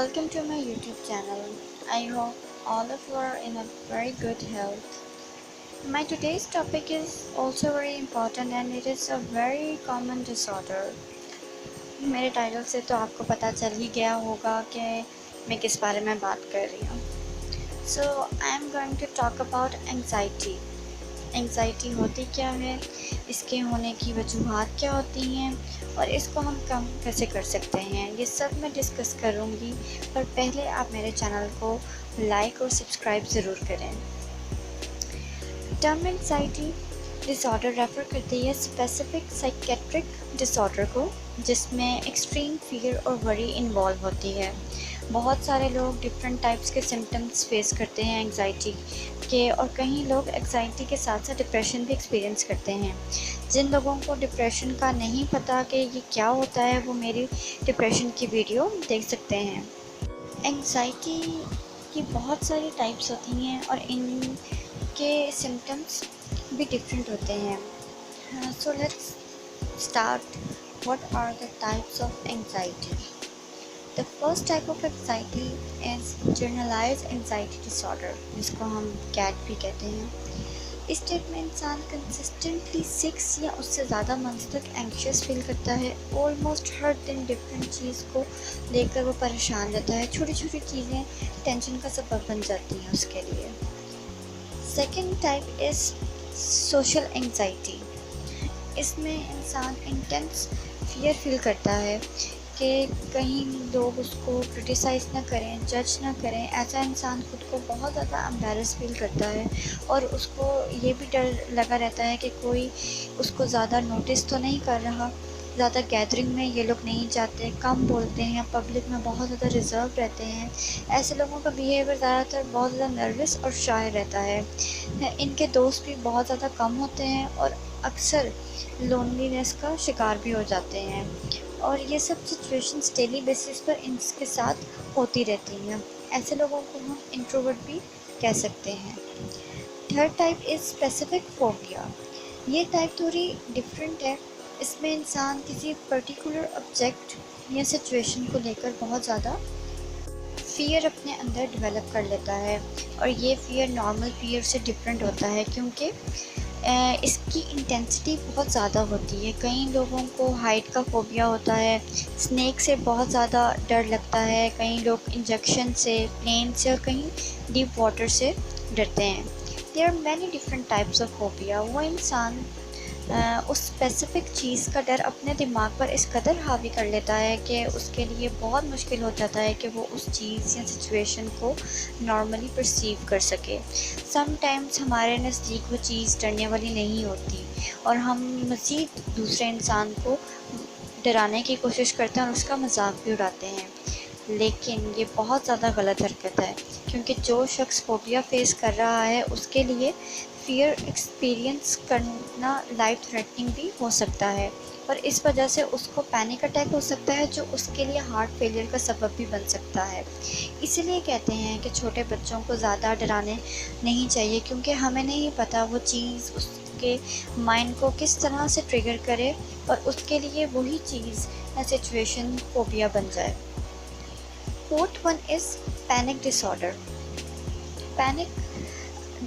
Welcome to my YouTube channel. I hope all of you are in a very good health. My today's topic is also very important and it is a very common disorder. मेरे title से तो आपको पता चल ही गया होगा कि मैं किस बारे में बात कर रही हूँ. So I am going to talk about anxiety. Anxiety होती क्या है, इसके होने की वजूहात क्या होती हैं और इसको हम कम कैसे कर सकते हैं, ये सब मैं डिस्कस करूँगी. पर पहले आप मेरे चैनल को लाइक और सब्सक्राइब ज़रूर करें. टर्म एंग्ज़ाइटी डिसऑर्डर रेफ़र करती है स्पेसिफिक साइकेट्रिक डिसऑर्डर को जिसमें एक्सट्रीम फियर और वरी इन्वॉल्व होती है. बहुत सारे लोग डिफरेंट टाइप्स के सिम्टम्स फेस करते हैं एंग्ज़ाइटी के और कई लोग एंग्ज़ाइटी के साथ साथ डिप्रेशन भी एक्सपीरियंस करते हैं. जिन लोगों को डिप्रेशन का नहीं पता कि ये क्या होता है वो मेरी डिप्रेशन की वीडियो देख सकते हैं. एंग्ज़ाइटी की बहुत सारी टाइप्स होती हैं और इनके सिम्टम्स भी डिफरेंट होते हैं. So let's start. What are the types of anxiety? The first type of anxiety is generalized anxiety disorder, जिसको हम CAT भी कहते हैं. इस स्टेट में इंसान कंसिस्टेंटली 6 या उससे ज़्यादा मंथ्स तक एंग्शियस फील करता है. ऑलमोस्ट हर दिन डिफरेंट चीज़ को लेकर वो परेशान रहता है. छोटी छोटी चीज़ें टेंशन का सबब बन जाती हैं उसके लिए. Second type is social anxiety. इसमें इंसान इंटेंस फियर फील करता है कि कहीं लोग उसको क्रिटिसाइज़ ना करें, जज ना करें. ऐसा इंसान खुद को बहुत ज़्यादा एम्बैरस फील करता है और उसको ये भी डर लगा रहता है कि कोई उसको ज़्यादा नोटिस तो नहीं कर रहा. ज़्यादा गैदरिंग में ये लोग नहीं जाते, कम बोलते हैं, पब्लिक में बहुत ज़्यादा रिज़र्व रहते हैं. ऐसे लोगों का बिहेवियर ज़्यादातर बहुत ज़्यादा नर्वस और शाय रहता है. इनके दोस्त भी बहुत ज़्यादा कम होते हैं और अक्सर लोनलीनेस का शिकार भी हो जाते हैं. और ये सब सिचुएशंस डेली बेसिस पर इनके साथ होती रहती हैं. ऐसे लोगों को हम इंट्रोवर्ट भी कह सकते हैं. Third type is specific phobia. ये टाइप थोड़ी डिफरेंट है. इसमें इंसान किसी पर्टिकुलर ऑब्जेक्ट या सिचुएशन को लेकर बहुत ज़्यादा फ़ियर अपने अंदर डेवलप कर लेता है और ये फ़ियर नॉर्मल फ़ियर से डिफरेंट होता है क्योंकि इसकी इंटेंसिटी बहुत ज़्यादा होती है. कई लोगों को हाइट का फोबिया होता है, स्नेक से बहुत ज़्यादा डर लगता है, कई लोग इंजेक्शन से, प्लेन से और कहीं डीप वाटर से डरते हैं. There are many different types of phobia. वो इंसान उस स्पेसिफ़िक चीज़ का डर अपने दिमाग पर इस कदर हावी कर लेता है कि उसके लिए बहुत मुश्किल हो जाता है कि वो उस चीज़ या सिचुएशन को नॉर्मली परसीव कर सके. समटाइम्स हमारे नज़दीक वो चीज़ डरने वाली नहीं होती और हम मज़ीद दूसरे इंसान को डराने की कोशिश करते हैं और उसका मजाक भी उड़ाते हैं. लेकिन ये बहुत ज़्यादा गलत हरकत है क्योंकि जो शख्स फोबिया फेस कर रहा है उसके लिए फियर एक्सपीरियंस करना लाइफ थ्रेटनिंग भी हो सकता है और इस वजह से उसको पैनिक अटैक हो सकता है जो उसके लिए हार्ट फेलियर का सबब भी बन सकता है. इसीलिए कहते हैं कि छोटे बच्चों को ज़्यादा डराने नहीं चाहिए क्योंकि हमें नहीं पता वो चीज़ उसके माइंड को किस तरह से ट्रिगर करे और उसके लिए वही चीज़ या सिचुएशन फोबिया बन जाए. Fourth one is panic disorder. Panic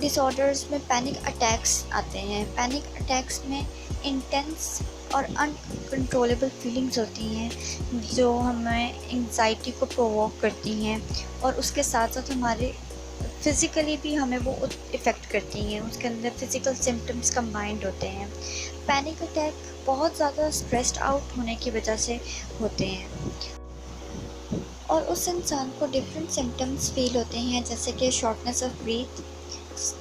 disorders में पैनिक अटैक्स आते हैं. पैनिक अटैक्स में इंटेंस और अनकंट्रोलेबल फीलिंग्स होती हैं जो हमें एंग्जाइटी को प्रोवोक करती हैं और उसके साथ साथ हमारे फ़िज़िकली भी हमें वो इफ़ेक्ट करती हैं. उसके अंदर फ़िज़िकल सिम्टम्स कंबाइंड होते हैं. पैनिक अटैक बहुत ज़्यादा स्ट्रेस्ड आउट होने की वजह से होते हैं और उस इंसान को डिफरेंट सिम्टम्स फील होते हैं जैसे कि shortness of breath,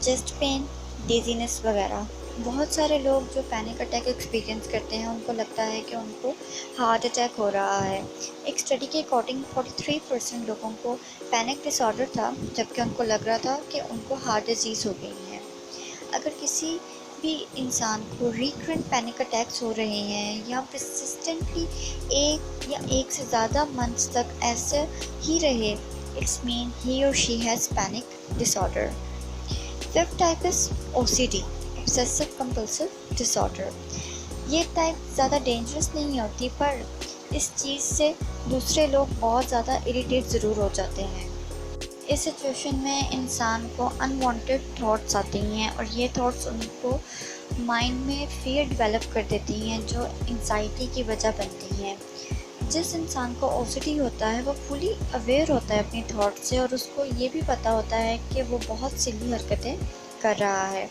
chest pain, dizziness वगैरह. बहुत सारे लोग जो पैनिक अटैक एक्सपीरियंस करते हैं उनको लगता है कि उनको हार्ट अटैक हो रहा है. एक स्टडी के अकॉर्डिंग 43% लोगों को पैनिक डिसऑर्डर था जबकि उनको लग रहा था कि उनको हार्ट डिजीज़ हो गई है. अगर किसी भी इंसान को रिकरेंट पैनिक अटैक्स हो रहे हैं या परसिस्टेंटली एक या एक से ज़्यादा मंथ्स तक ऐसे ही रहे, इट्स मीन ही और she has panic disorder. Fifth type is OCD, obsessive compulsive disorder. ये टाइप ज़्यादा डेंजरस नहीं होती पर اس چیز سے دوسرے لوگ بہت زیادہ اریٹیٹ ضرور ہو جاتے ہیں۔ اس سچویشن میں انسان کو انوانٹیڈ تھاٹس آتی ہیں اور یہ تھاٹس ان کو مائنڈ میں فیئر ڈیولپ کر دیتی ہیں جو انگزائٹی کی وجہ بنتی ہیں۔ جس انسان کو اوسیڈی ہوتا ہے وہ فلی اویئر ہوتا ہے اپنی تھاٹ سے، اور اس کو یہ بھی پتہ ہوتا ہے کہ وہ بہت سلی حرکتیں کر رہا ہے۔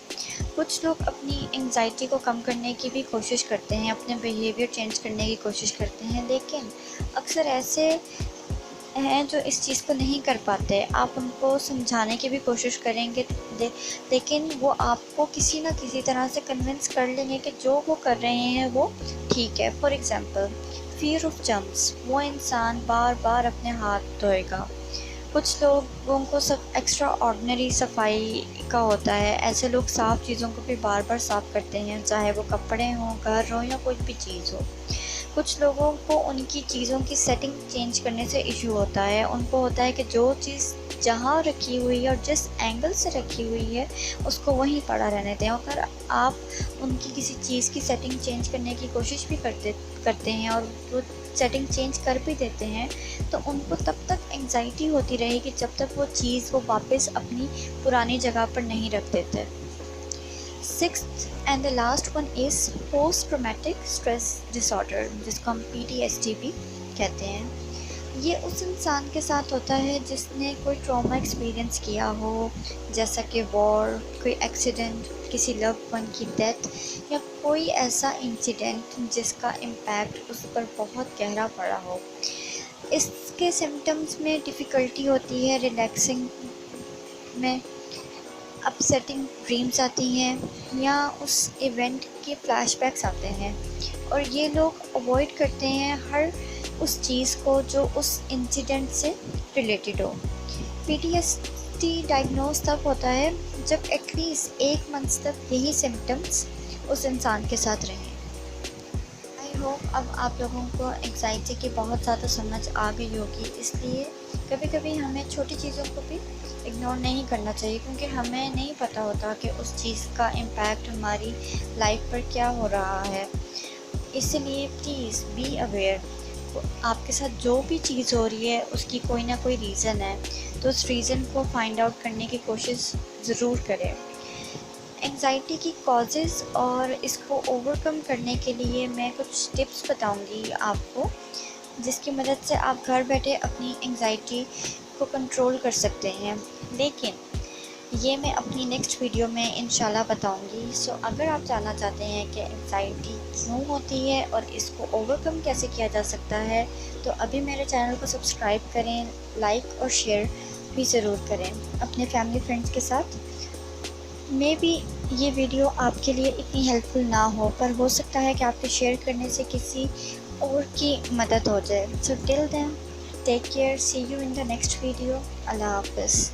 کچھ لوگ اپنی انگزائٹی کو کم کرنے کی بھی کوشش کرتے ہیں، اپنے بیہیویئر چینج کرنے کی کوشش کرتے ہیں، لیکن اکثر ایسے ہیں جو اس چیز کو نہیں کر پاتے۔ آپ ان کو سمجھانے کی بھی کوشش کریں گے لیکن وہ آپ کو کسی نہ کسی طرح سے کنونس کر لیں گے کہ جو وہ کر رہے ہیں وہ ٹھیک ہے۔ For example fear of germs, وہ انسان بار بار اپنے ہاتھ دھوئے گا۔ کچھ لوگوں کو ایکسٹرا آرڈنری صفائی کا ہوتا ہے، ایسے لوگ صاف چیزوں کو بھی بار بار صاف کرتے ہیں، چاہے وہ کپڑے ہوں، گھر ہو یا کوئی بھی چیز ہو۔ کچھ لوگوں کو ان کی چیزوں کی سیٹنگ چینج کرنے سے ایشو ہوتا ہے، ان کو ہوتا ہے کہ جو چیز جہاں رکھی ہوئی ہے اور جس اینگل سے رکھی ہوئی ہے اس کو وہیں پڑا رہنے دیں۔ اگر آپ ان کی کسی چیز کی سیٹنگ چینج کرنے کی کوشش بھی کرتے ہیں اور وہ سیٹنگ چینج کر بھی دیتے ہیں تو ان کو تب تک انگزائٹی ہوتی رہے گی جب تک وہ چیز وہ واپس اپنی پرانی جگہ پر نہیں رکھ دیتے۔ Sixth and the last one is post traumatic stress dis order, جس کو ہم PTSD بھی کہتے ہیں۔ یہ اس انسان کے ساتھ ہوتا ہے جس نے کوئی ٹراما ایکسپیرئنس کیا ہو، جیسا کہ وار، کوئی ایکسیڈنٹ، کسی لو ون کی ڈیتھ، یا کوئی ایسا انسیڈنٹ جس کا امپیکٹ اس پر بہت گہرا پڑا ہو۔ اس کے سمٹمز میں ڈیفیکلٹی ہوتی ہے ریلیکسنگ میں، اپسیٹنگ ڈریمز آتی ہیں، یا اس ایونٹ کے فلیش بیکس آتے ہیں، اور یہ لوگ اوائڈ کرتے ہیں ہر اس چیز کو جو اس انسیڈنٹ سے ریلیٹڈ ہو۔ PTSD ڈائگنوز تب ہوتا ہے جب ایٹ لیسٹ 1 منتھ تک یہی سمٹمز اس انسان کے ساتھ رہیں۔ آئی ہوپ اب آپ لوگوں کو انگزائٹی کی بہت زیادہ سمجھ آ گئی ہوگی، اس لیے کبھی کبھی ہمیں چھوٹی چیزوں کو بھی اگنور نہیں کرنا چاہیے، کیونکہ ہمیں نہیں پتہ ہوتا کہ اس چیز کا امپیکٹ ہماری لائف پر کیا ہو رہا ہے۔ اس لیے پلیز بی اویئر، آپ کے ساتھ جو بھی چیز ہو رہی ہے اس کی کوئی نہ کوئی ریزن ہے، تو اس ریزن کو فائنڈ آؤٹ کرنے کی کوشش ضرور کریں۔ انگزائٹی کی کازز اور اس کو اوور کم کرنے کے لیے میں کچھ ٹپس بتاؤں گی آپ کو، جس کی مدد سے آپ گھر بیٹھے اپنی انگزائٹی کو کنٹرول کر سکتے ہیں، لیکن یہ میں اپنی نیکسٹ ویڈیو میں انشاءاللہ بتاؤں گی۔ سو اگر آپ جاننا چاہتے ہیں کہ انگزائٹی کیوں ہوتی ہے اور اس کو اوور کم کیسے کیا جا سکتا ہے، تو ابھی میرے چینل کو سبسکرائب کریں، لائک اور شیئر بھی ضرور کریں اپنے فیملی فرینڈس کے ساتھ۔ مے بی یہ ویڈیو آپ کے لیے اتنی ہیلپ فل نہ ہو، پر ہو سکتا ہے کہ آپ کے شیئر کرنے سے کسی اور کی مدد ہو جائے۔ So till then take care, see you in the next video, اللہ حافظ۔